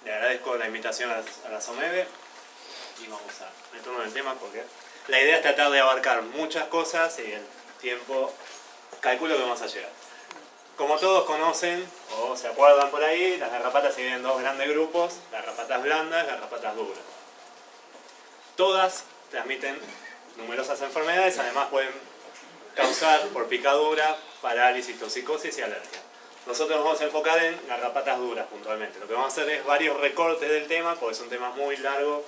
Le agradezco la invitación a la SOMEVE y vamos a meternos en el tema porque la idea es tratar de abarcar muchas cosas y el tiempo calculo que vamos a llegar. Como todos conocen o se acuerdan por ahí, las garrapatas se dividen en dos grandes grupos, garrapatas blandas y garrapatas duras. Todas transmiten numerosas enfermedades, además pueden causar por picadura, parálisis, toxicosis y alergia. Nosotros nos vamos a enfocar en garrapatas duras puntualmente. Lo que vamos a hacer es varios recortes del tema porque son temas muy largos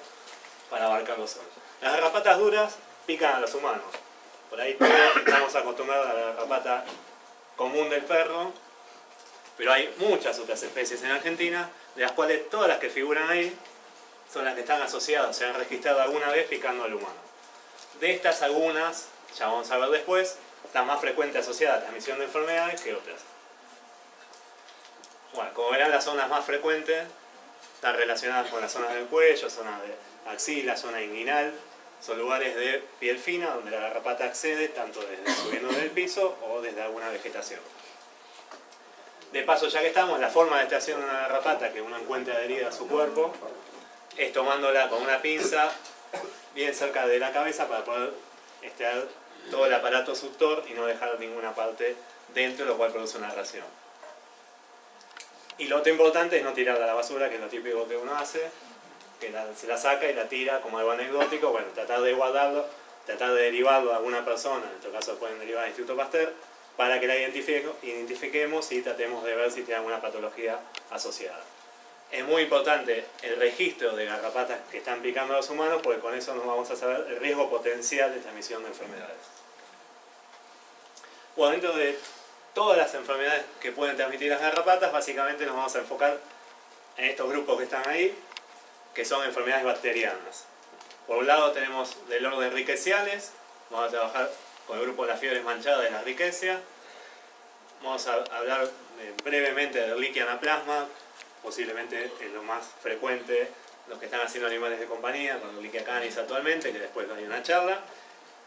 para abarcarlo solo. Las garrapatas duras pican a los humanos. Por ahí todos estamos acostumbrados a la garrapata común del perro, pero hay muchas otras especies en Argentina, de las cuales todas las que figuran ahí son las que están asociadas, se han registrado alguna vez picando al humano. De estas algunas, ya vamos a ver después, están más frecuente asociada a transmisión de enfermedades que otras. Bueno, como verán, las zonas más frecuentes están relacionadas con las zonas del cuello, zona de axila, zona inguinal. Son lugares de piel fina donde la garrapata accede tanto desde subiendo del piso o desde alguna vegetación. De paso, ya que estamos, la forma de extracción de una garrapata que uno encuentra adherida a su cuerpo es tomándola con una pinza bien cerca de la cabeza para poder extraer todo el aparato suctor y no dejar ninguna parte dentro, lo cual produce una ración. Y lo otro importante es no tirarla a la basura, que es lo típico que uno hace, que se la saca y la tira como algo anecdótico. Bueno, tratar de guardarlo, tratar de derivarlo a alguna persona, en este caso pueden derivar al Instituto Pasteur, para que la identifiquemos y tratemos de ver si tiene alguna patología asociada. Es muy importante el registro de garrapatas que están picando a los humanos, porque con eso nos vamos a saber el riesgo potencial de transmisión de enfermedades. Bueno, dentro de todas las enfermedades que pueden transmitir las garrapatas, básicamente nos vamos a enfocar en estos grupos que están ahí, que son enfermedades bacterianas. Por un lado tenemos del orden rickettsiales, vamos a trabajar con el grupo de las fiebres manchadas de la rickettsia. Vamos a hablar brevemente de Ehrlichia anaplasma, posiblemente es lo más frecuente, los que están haciendo animales de compañía, con Ehrlichia canis actualmente, que después hay una charla.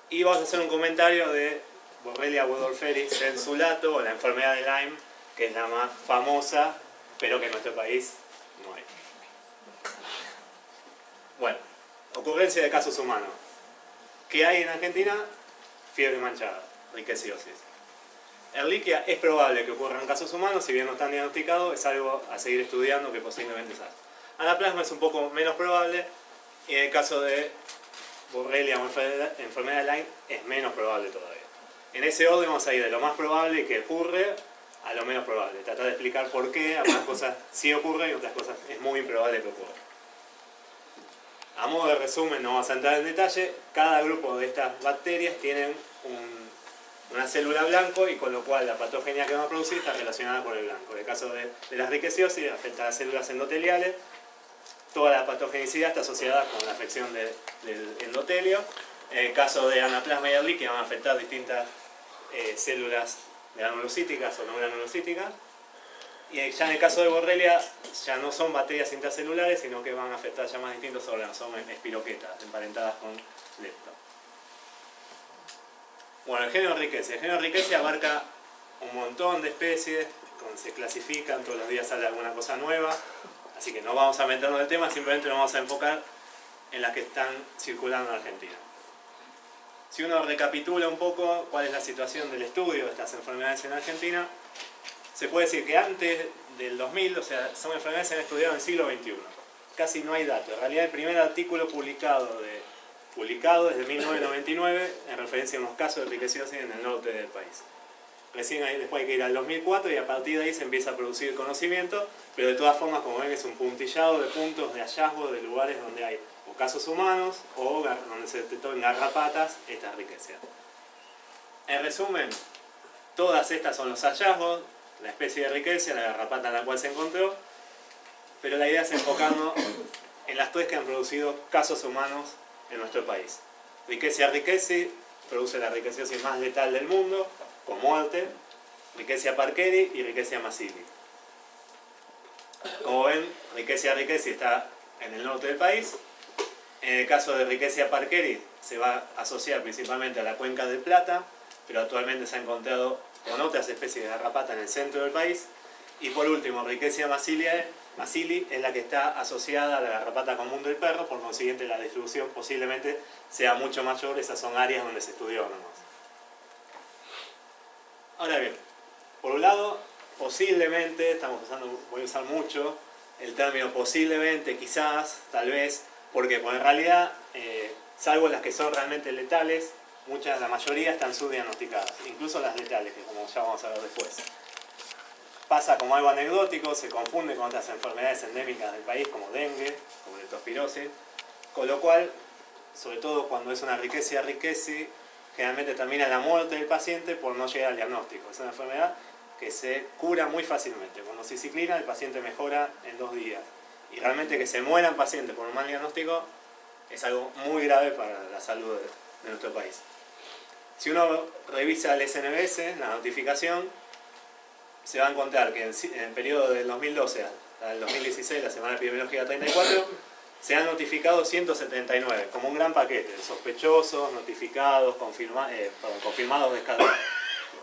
Y vamos a hacer un comentario de Borrelia burgdorferi sensulato, o la enfermedad de Lyme, que es la más famosa, pero que en nuestro país no hay. Bueno, ocurrencia de casos humanos. ¿Qué hay en Argentina? Fiebre manchada, rickettsiosis. Ehrlichia es probable que ocurra en casos humanos, si bien no están diagnosticados, es algo a seguir estudiando que posiblemente salga. Anaplasma es un poco menos probable, y en el caso de Borrelia o enfermedad de Lyme es menos probable todavía. En ese orden vamos a ir de lo más probable que ocurre a lo menos probable. Tratar de explicar por qué algunas cosas sí ocurren y otras cosas es muy improbable que ocurran. A modo de resumen, no vamos a entrar en detalle, cada grupo de estas bacterias tienen una célula blanco y con lo cual la patogenia que van a producir está relacionada con el blanco. En el caso de las rickettsiosis afecta a las células endoteliales, toda la patogenicidad está asociada con la afección del endotelio. En el caso de anaplasma y Ehrlichia van a afectar distintas células granulocíticas o no granulocíticas. Y ya en el caso de Borrelia ya no son bacterias intracelulares, sino que van a afectar ya más distintos órganos, son espiroquetas, emparentadas con lepto. Bueno, el género Rickettsia. El género Rickettsia abarca un montón de especies, se clasifican, todos los días sale alguna cosa nueva, así que no vamos a meternos en el tema, simplemente nos vamos a enfocar en las que están circulando en Argentina. Si uno recapitula un poco cuál es la situación del estudio de estas enfermedades en Argentina, se puede decir que antes del 2000, o sea, son enfermedades que se han estudiado en el siglo XXI. Casi no hay datos. En realidad el primer artículo publicado desde 1999 en referencia a unos casos de rickettsiosis en el norte del país. Recién después hay que ir al 2004 y a partir de ahí se empieza a producir conocimiento, pero de todas formas, como ven, es un puntillado de puntos de hallazgo de lugares donde hay o casos humanos o donde se detectó en garrapatas estas rickettsia. En resumen, todas estas son los hallazgos, la especie de rickettsia, la garrapata en la cual se encontró, pero la idea es enfocarnos en las tres que han producido casos humanos en nuestro país. Rickettsia rickettsii produce la rickettsiosis más letal del mundo, con muerte, Rickettsia parkeri y Rickettsia massivi. Como ven, Rickettsia rickettsii está en el norte del país. En el caso de Rickettsia parkeri se va a asociar principalmente a la cuenca del Plata, pero actualmente se ha encontrado con otras especies de garrapata en el centro del país. Y por último, Rickettsia massilia Macili es la que está asociada a la garrapata común del perro, por consiguiente la distribución posiblemente sea mucho mayor, esas son áreas donde se estudió nomás. Ahora bien, por un lado, posiblemente, voy a usar mucho el término posiblemente, quizás, tal vez, porque en realidad, salvo las que son realmente letales, la mayoría están subdiagnosticadas, incluso las letales, que como ya vamos a ver después. Pasa como algo anecdótico, se confunde con otras enfermedades endémicas del país, como dengue, como leptospirosis, con lo cual, sobre todo cuando es una riqueza, generalmente termina la muerte del paciente por no llegar al diagnóstico. Es una enfermedad que se cura muy fácilmente. Con doxiciclina el paciente mejora en 2 días. Y realmente que se mueran pacientes por un mal diagnóstico es algo muy grave para la salud de nuestro país. Si uno revisa el SNBS, la notificación, se va a encontrar que en el periodo del 2012 hasta el 2016, la Semana Epidemiológica 34, se han notificado 179, como un gran paquete, sospechosos, notificados, confirmados, descartados.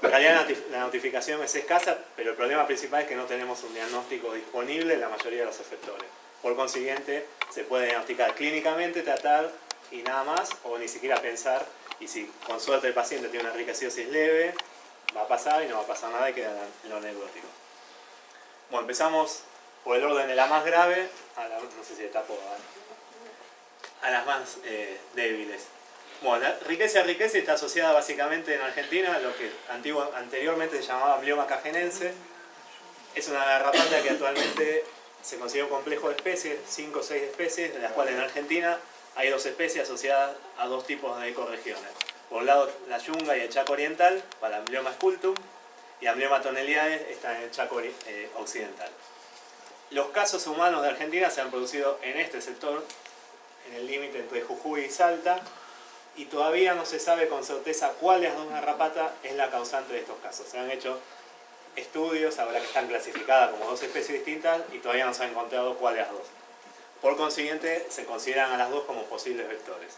En realidad la notificación es escasa, pero el problema principal es que no tenemos un diagnóstico disponible en la mayoría de los efectores. Por consiguiente, se puede diagnosticar clínicamente, tratar y nada más, o ni siquiera pensar, y si con suerte el paciente tiene una riqueciosis leve, va a pasar y no va a pasar nada y queda en lo anecdótico. Bueno, empezamos por el orden de la más grave, no sé si tapo, a las más débiles. Bueno, la riqueza está asociada básicamente en Argentina a lo que anteriormente se llamaba Amblioma cajenense. Es una garrapata que actualmente se considera un complejo de especies, 5 o 6 especies, de las cuales en Argentina hay 2 especies asociadas a 2 tipos de ecorregiones. Por un lado, la Yunga y el Chaco Oriental, para Amblioma sculptum, y Amblioma tonelliae está en el Chaco Occidental. Los casos humanos de Argentina se han producido en este sector, en el límite entre Jujuy y Salta, y todavía no se sabe con certeza cuál de las 2 garrapatas es la causante de estos casos. Se han hecho estudios, ahora que están clasificadas como 2 especies distintas, y todavía no se ha encontrado cuál de las 2. Por consiguiente, se consideran a las 2 como posibles vectores.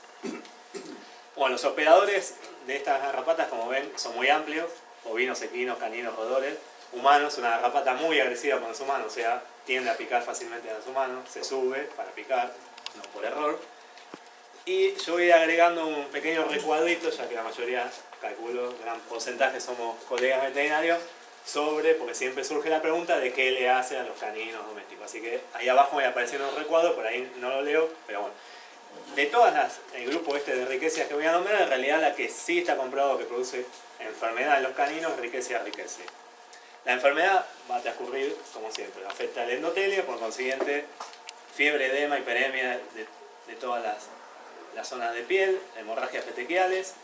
Bueno, los operadores de estas garrapatas, como ven, son muy amplios: bovinos, equinos, caninos, roedores. Humanos, una garrapata muy agresiva con los humanos, o sea, tiende a picar fácilmente a los humanos, se sube para picar, no por error. Y yo voy agregando un pequeño recuadrito, ya que la mayoría, calculo, gran porcentaje somos colegas veterinarios, porque siempre surge la pregunta de qué le hace a los caninos domésticos. Así que ahí abajo me apareciendo un recuadro, por ahí no lo leo, pero bueno. De todas el grupo de riquezas que voy a nombrar, en realidad la que sí está comprobado que produce enfermedad en los caninos es Rickettsia rickettsii. La enfermedad va a transcurrir, como siempre, afecta al endotelio, por consiguiente, fiebre, edema, hiperemia de todas las zonas de piel, hemorragias petequiales,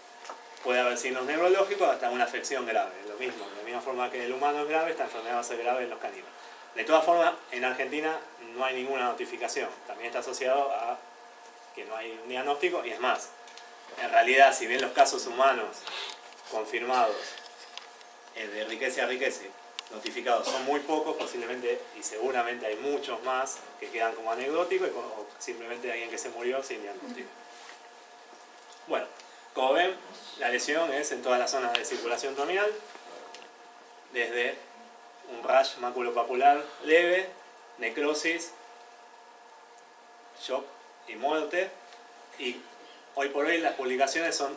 puede haber signos neurológicos, hasta una afección grave. Lo mismo, de la misma forma que en el humano es grave, esta enfermedad va a ser grave en los caninos. De todas formas, en Argentina no hay ninguna notificación, también está asociado a que no hay un diagnóstico, y es más, en realidad, si bien los casos humanos confirmados de Rickettsia rickettsii notificados son muy pocos, posiblemente y seguramente hay muchos más que quedan como anecdóticos o simplemente alguien que se murió sin diagnóstico. Bueno, como ven, la lesión es en todas las zonas de circulación terminal, desde un rash maculopapular leve, necrosis, shock y muerte. Y hoy por hoy las publicaciones son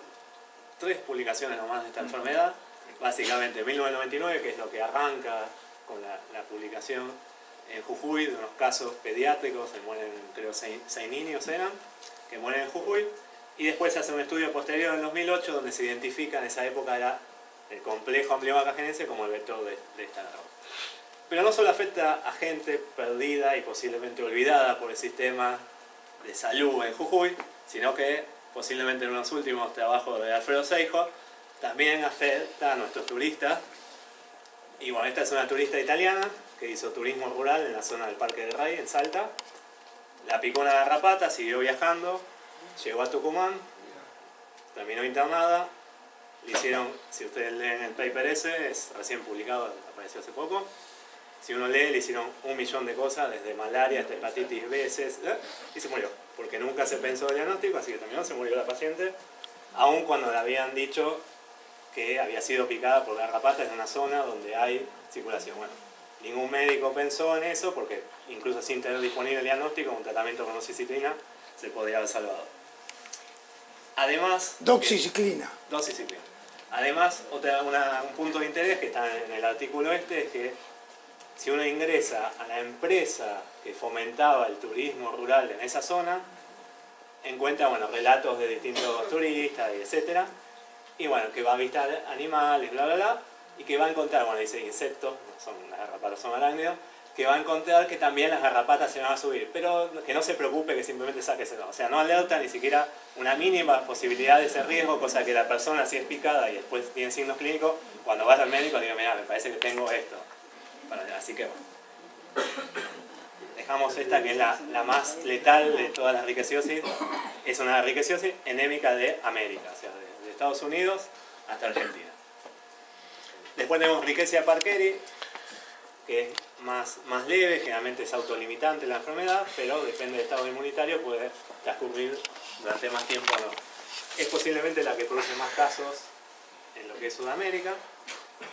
3 publicaciones nomás de esta enfermedad. Básicamente 1999, que es lo que arranca con la publicación en Jujuy de unos casos pediátricos, se mueren, creo, 6 niños eran, que mueren en Jujuy. Y después se hace un estudio posterior en 2008 donde se identifica, en esa época era el complejo Amblioma cajenense como el vector de esta garrapata. Pero no solo afecta a gente perdida y posiblemente olvidada por el sistema de salud en Jujuy, sino que posiblemente en unos últimos trabajos de Alfredo Seijo también afecta a nuestros turistas. Y bueno, esta es una turista italiana que hizo turismo rural en la zona del Parque del Rey, en Salta. La picó una garrapata, siguió viajando, llegó a Tucumán, terminó internada. Le hicieron, si ustedes leen el paper ese, es recién publicado, apareció hace poco. Si uno lee, le hicieron 1 millón de cosas, desde malaria hasta hepatitis B, y se murió, porque nunca se pensó el diagnóstico, así que terminó, se murió la paciente, aun cuando le habían dicho que había sido picada por garrapatas en una zona donde hay circulación. Bueno, ningún médico pensó en eso, porque incluso sin tener disponible el diagnóstico, un tratamiento con doxiciclina se podría haber salvado. Además... Doxiciclina. Doxiciclina. Además, un punto de interés que está en el artículo este es que si uno ingresa a la empresa que fomentaba el turismo rural en esa zona, encuentra relatos de distintos turistas, etc. Y bueno, que va a avistar animales, bla, bla, bla, y que va a encontrar, dice insectos, las garrapatas son arácnidos, que va a encontrar que también las garrapatas se van a subir, pero que no se preocupe, que simplemente sáqueselo. O sea, no alerta ni siquiera una mínima posibilidad de ese riesgo, cosa que la persona, si es picada y después tiene signos clínicos, cuando vas al médico diga, mira, me parece que tengo esto. Así que bueno. Dejamos esta, que es la más letal de todas las riqueciosis. Es una riqueciosis endémica de América, o sea, de Estados Unidos hasta Argentina. Después tenemos Rickettsia parkeri, que es más leve, generalmente es autolimitante la enfermedad, pero depende del estado inmunitario, puede transcurrir durante más tiempo o no. Es posiblemente la que produce más casos en lo que es Sudamérica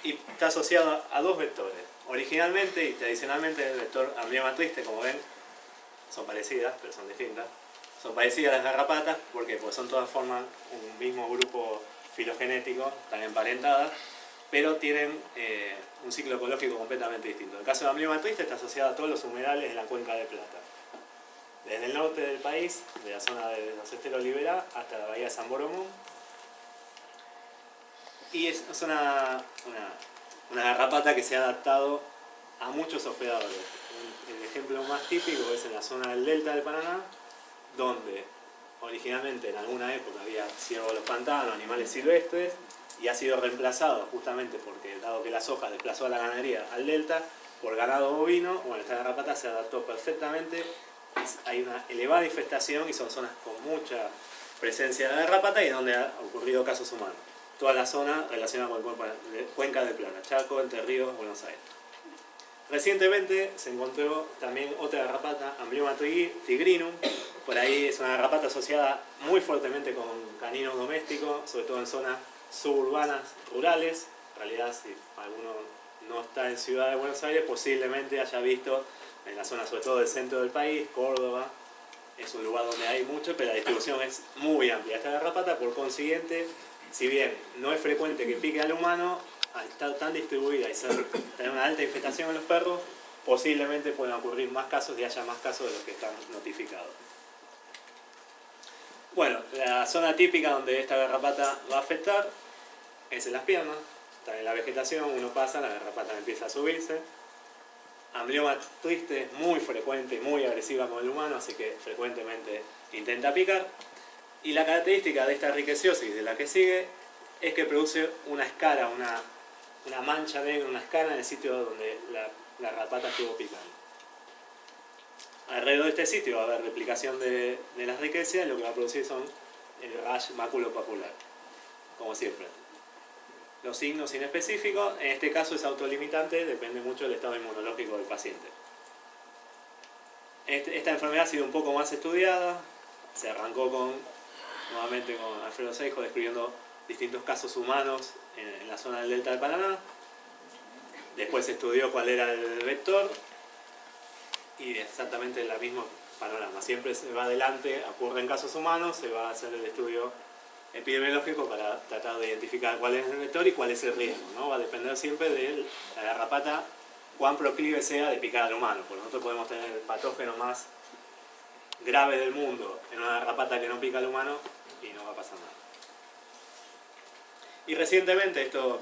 y está asociada a dos vectores. Originalmente y tradicionalmente el vector Amblyomma triste, como ven, son parecidas, pero son distintas. Son parecidas a las garrapatas, ¿por qué? Porque son todas forman un mismo grupo filogenético, están emparentadas, pero tienen un ciclo ecológico completamente distinto. En el caso de Amblyomma triste está asociada a todos los humedales de la cuenca de Plata. Desde el norte del país, de la zona de los esteros Liberá, hasta la bahía de San Boromón. Y es una garrapata que se ha adaptado a muchos hospedadores. El ejemplo más típico es en la zona del delta del Paraná, donde originalmente en alguna época había ciervos de los pantanos, animales silvestres, y ha sido reemplazado justamente porque, dado que la soja desplazó a la ganadería al delta, por ganado bovino. Bueno, esta garrapata se adaptó perfectamente, hay una elevada infestación y son zonas con mucha presencia de garrapata y donde han ocurrido casos humanos. Toda la zona relacionada con la cuenca de Plata, Chaco, Entre Ríos, Buenos Aires. Recientemente se encontró también otra garrapata, Amblyomma tigrinum. Por ahí es una garrapata asociada muy fuertemente con caninos domésticos, sobre todo en zonas suburbanas, rurales. En realidad, si alguno no está en Ciudad de Buenos Aires, posiblemente haya visto en la zona, sobre todo del centro del país, Córdoba. Es un lugar donde hay mucho, pero la distribución es muy amplia. Esta garrapata, por consiguiente, si bien no es frecuente que pique al humano, al estar tan distribuida y tener una alta infestación en los perros, posiblemente puedan ocurrir más casos y haya más casos de los que están notificados. Bueno, la zona típica donde esta garrapata va a afectar es en las piernas. Está en la vegetación, uno pasa, la garrapata empieza a subirse. Amblyomma triste es muy frecuente y muy agresiva con el humano, así que frecuentemente intenta picar. Y la característica de esta riqueciosis de la que sigue es que produce una escara, una mancha negra, una escara en el sitio donde la garrapata estuvo picando. Alrededor de este sitio va a haber replicación de las riquecias y lo que va a producir son el rash maculopapular, como siempre. Los signos inespecíficos, en este caso es autolimitante, depende mucho del estado inmunológico del paciente. Esta enfermedad ha sido un poco más estudiada, se arrancó nuevamente con Alfredo Seijo describiendo distintos casos humanos en la zona del delta del Paraná. Después se estudió cuál era el vector y exactamente el mismo panorama. Siempre se va adelante, ocurren casos humanos, se va a hacer el estudio epidemiológico para tratar de identificar cuál es el vector y cuál es el riesgo, ¿no? Va a depender siempre de la garrapata, cuán proclive sea de picar al humano, porque nosotros podemos tener el patógeno más grave del mundo en una garrapata que no pica al humano y no va a pasar nada. Y recientemente, esto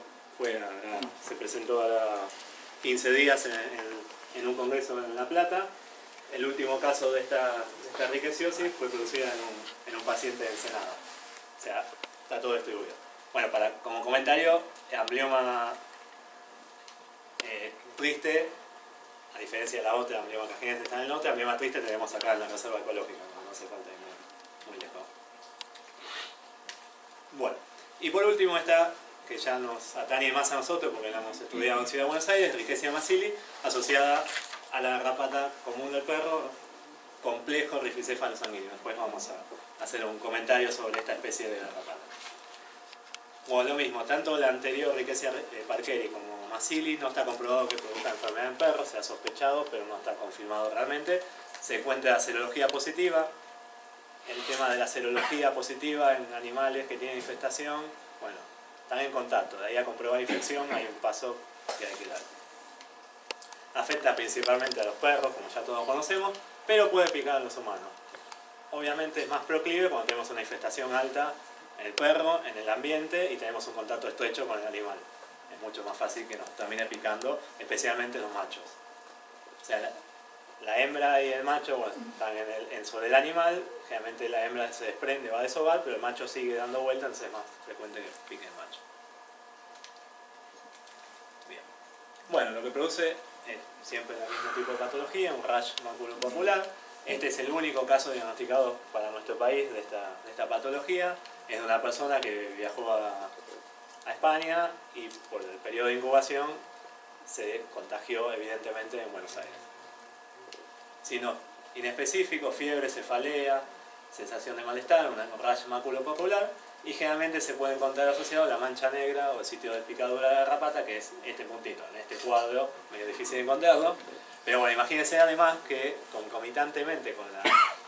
se presentó a 15 días en un congreso en La Plata, el último caso de esta riqueciosis fue producida en un paciente de Ensenada. O sea, está todo distribuido. Bueno, como comentario, Amblyomma triste, a diferencia de la otra, Amblyomma cajeense está en el norte, Amblyomma triste tenemos acá en la reserva ecológica, no hace falta ir muy lejos. Bueno, y por último esta, que ya nos atañe más a nosotros porque la hemos estudiado en Ciudad de Buenos Aires, Rickettsia massili, asociada a la garrapata común del perro, complejo riflicéfalo sanguíneo. Después vamos a hacer un comentario sobre esta especie de garrapata. Bueno, lo mismo, tanto la anterior Rickettsia parkeri como como Macili, no está comprobado que produzca enfermedad en perros, se ha sospechado, pero no está confirmado realmente. Se encuentra serología positiva. El tema de la serología positiva en animales que tienen infestación, bueno, están en contacto. De ahí a comprobar infección hay un paso que hay que dar. Afecta principalmente a los perros, como ya todos conocemos, pero puede picar a los humanos. Obviamente es más proclive cuando tenemos una infestación alta en el perro, en el ambiente, y tenemos un contacto estrecho con el animal. Es mucho más fácil que nos termine picando, especialmente los machos. O sea, la hembra y el macho, bueno, están sobre el animal. Generalmente la hembra se desprende, va a desovar, pero el macho sigue dando vueltas, entonces es más frecuente que pique el macho. Bien. Bueno, lo que produce es siempre el mismo tipo de patología, un rash maculopapular. Este es el único caso diagnosticado para nuestro país de esta patología. Es de una persona que viajó a España y por el periodo de incubación se contagió evidentemente en Buenos Aires. Sino inespecífico, fiebre, cefalea, sensación de malestar, un rash maculopapular, y generalmente se puede encontrar asociado a la mancha negra o el sitio de picadura de la garrapata, que es este puntito. En este cuadro, medio difícil de encontrarlo, pero bueno, imagínense además que concomitantemente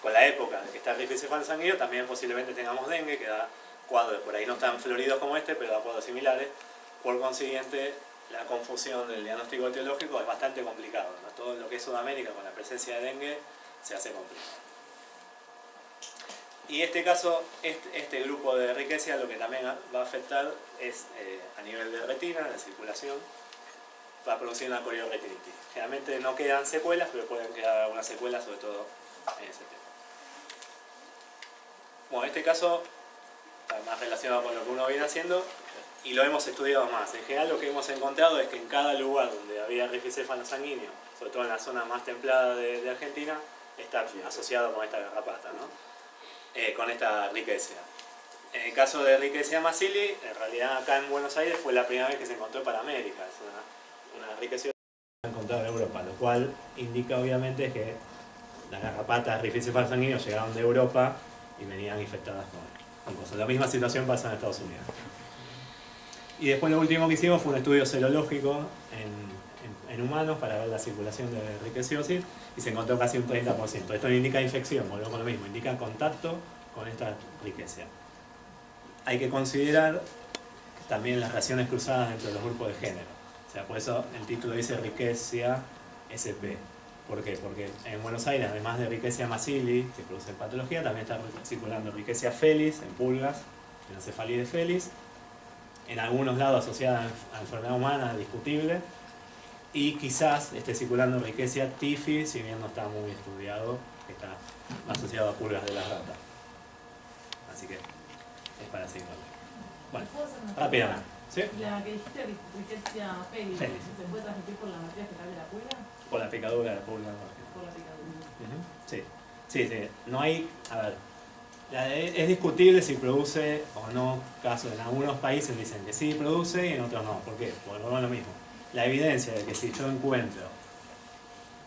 con la época en que está el ricocefalo sanguíneo, también posiblemente tengamos dengue, que da cuadros por ahí no tan floridos como este, pero da cuadros similares. Por consiguiente, la confusión del diagnóstico etiológico es bastante complicado, ¿no? Todo lo que es Sudamérica con la presencia de dengue se hace complicado. Y este caso, este grupo de Rickettsia, lo que también va a afectar es a nivel de retina, de circulación, va a producir una corioretinitis. Generalmente no quedan secuelas, pero pueden quedar algunas secuelas, sobre todo en ese tema. Bueno, este caso está más relacionado con lo que uno viene haciendo y lo hemos estudiado más. En general lo que hemos encontrado es que en cada lugar donde había ricocefalo sanguíneo, sobre todo en la zona más templada de Argentina, está asociado con esta garrapata, ¿no? Con esta Rickettsia. En el caso de Rickettsia macili, en realidad acá en Buenos Aires fue la primera vez que se encontró para América. Es una Rickettsia encontrada en Europa, lo cual indica obviamente que las garrapatas ricocefalo sanguíneos llegaron de Europa y venían infectadas con cosas. La misma situación pasa en Estados Unidos. Y después lo último que hicimos fue un estudio serológico en humanos para ver la circulación de rickettsiosis y se encontró casi un 30%. Esto no indica infección, volvemos con lo mismo, indica contacto con esta Rickettsia. Hay que considerar también las reacciones cruzadas entre los grupos de género. O sea, por eso el título dice Rickettsia SP. ¿Por qué? Porque en Buenos Aires, además de Rickettsia macili, que produce patología, también está circulando Rickettsia felis en pulgas, en la cefalides felis, en algunos lados asociada a enfermedad humana, discutible, y quizás esté circulando Rickettsia typhi, si bien no está muy estudiado, que está asociado a pulgas de la rata. Así que es para seguir. Bueno, rápidamente. ¿Sí? La que dijiste Rickettsia felis, ¿se puede transmitir por la materia fecal de la pulga? Por la picadura de la pulga. Por la picadura. Sí. Sí. No hay... A ver, es discutible si produce o no casos. En algunos países dicen que sí produce y en otros no. ¿Por qué? Porque no es lo mismo. La evidencia de que si yo encuentro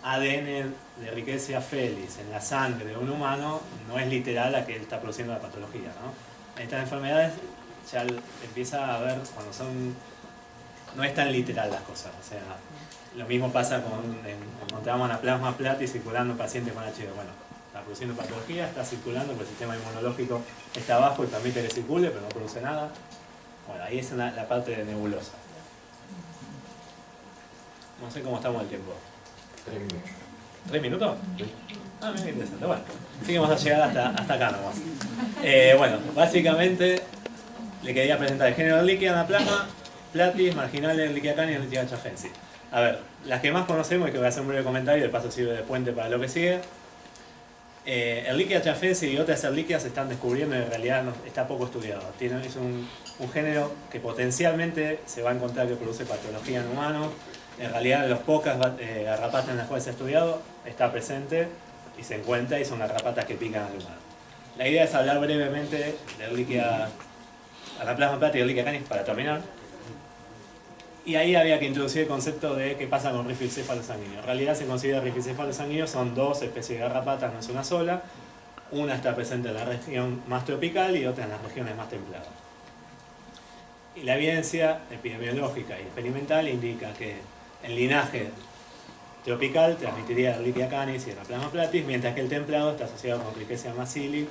ADN de Rickettsia felis en la sangre de un humano no es literal a que él está produciendo la patología, ¿no? Estas enfermedades ya empieza a ver cuando son... No es tan literal las cosas. O sea, lo mismo pasa encontramos Anaplasma platis circulando en pacientes con HIV. Bueno, está produciendo patología, está circulando, pero el sistema inmunológico está bajo y permite que circule, pero no produce nada. Bueno, ahí es la parte de nebulosa. No sé cómo estamos el tiempo. 3 minutos. ¿3 minutos? Sí. Ah, mira qué interesante. Bueno, así que vamos a llegar hasta acá nomás. Bueno, básicamente le quería presentar el género líquida, Anaplasma platis, marginales, líquida cani y líquida chafensis. A ver, las que más conocemos y que voy a hacer un breve comentario, de paso sirve de puente para lo que sigue. El líquida chafensis y otras líquidas se están descubriendo y en realidad está poco estudiado. Es un género que potencialmente se va a encontrar que produce patología en humanos. En realidad, de las pocas garrapatas en las cuales se ha estudiado, está presente y se encuentra y son garrapatas que pican al humano. La idea es hablar brevemente del líquida Anaplasma platis y el líquida canis para terminar. Y ahí había que introducir el concepto de qué pasa con ricocefalo sanguíneo. En realidad se considera ricocefalo sanguíneo, son dos especies de garrapatas, no es una sola. Una está presente en la región más tropical y otra en las regiones más templadas. Y la evidencia epidemiológica y experimental indica que el linaje tropical transmitiría Ehrlichia canis y Anaplasma platis, mientras que el templado está asociado con Rickettsia massilia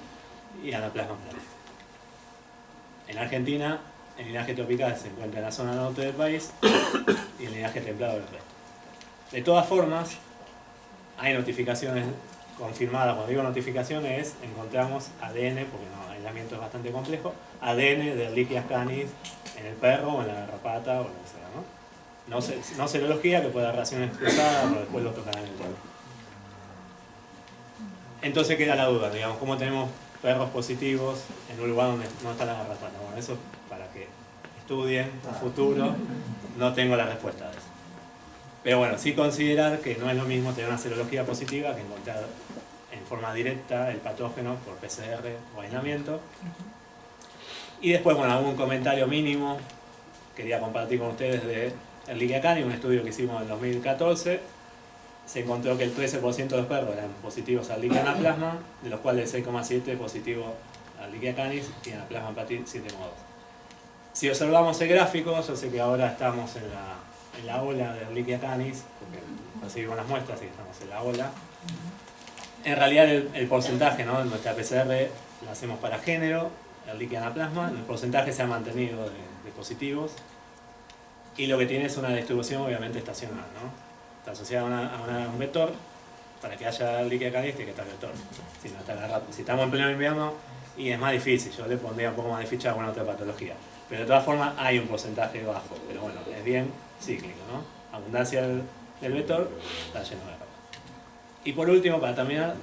y Anaplasma platis. En Argentina, el linaje tropical se encuentra en la zona norte del país y el linaje templado del resto. De todas formas, hay notificaciones confirmadas. Cuando digo notificaciones, encontramos ADN, porque no, el aislamiento es bastante complejo, ADN de Ehrlichia canis en el perro o en la garrapata o lo que sea, ¿no? No serología, que puede dar reacciones cruzadas, pero después lo tocarán en el cuerpo. Entonces queda la duda, digamos, ¿cómo tenemos perros positivos en un lugar donde no está la garrapata? Bueno, eso para que estudien a futuro, no tengo la respuesta de eso. Pero bueno, sí considerar que no es lo mismo tener una serología positiva que encontrar en forma directa el patógeno por PCR o aislamiento. Y después, bueno, algún comentario mínimo quería compartir con ustedes de Ehrlichia canis, un estudio que hicimos en 2014. Se encontró que el 13% de los perros eran positivos a Ehrlichia anaplasma, de los cuales el 6,7% positivo a Ehrlichia canis y Anaplasma platis 7,2%. Si observamos el gráfico, yo sé que ahora estamos en la ola de Ehrlichia canis, porque recibimos las muestras y estamos en la ola. En realidad el porcentaje, ¿no? Nuestra PCR la hacemos para género, Ehrlichia anaplasma, el porcentaje se ha mantenido de positivos y lo que tiene es una distribución obviamente estacional, ¿no? Está asociada a un vector. Para que haya Ehrlichia canis tiene que estar el vector, si no está agarrado. Si estamos en pleno invierno y es más difícil, yo le pondría un poco más de ficha a alguna otra patología, pero de todas formas hay un porcentaje bajo, pero bueno, es bien cíclico, ¿no? Abundancia del vector, está lleno de garrapata. Y por último, para terminar,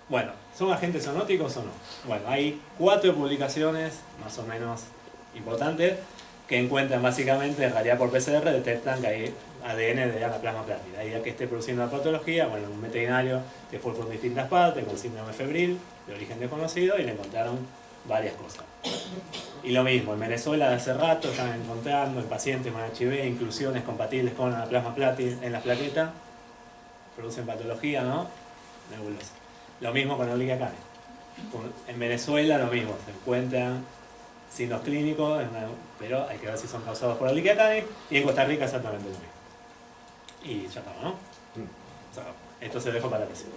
bueno, ¿son agentes zoonóticos o no? Bueno, hay 4 publicaciones más o menos importantes que encuentran básicamente, en realidad por PCR, detectan que hay ADN de Anaplasma platis. Ahí ya que esté produciendo una patología, bueno, un veterinario que fue por distintas partes, con síndrome febril, de origen desconocido, y le encontraron varias cosas. Y lo mismo, en Venezuela de hace rato están encontrando en pacientes con HIV inclusiones compatibles con Anaplasma platis en las plaquetas, producen patología, ¿no? Nebulosa. Lo mismo con Ehrlichia canis. En Venezuela lo mismo, se encuentran signos clínicos, pero hay que ver si son causados por Ehrlichia canis, y en Costa Rica exactamente lo mismo. Y ya estamos, ¿no? Esto se dejo para la próxima.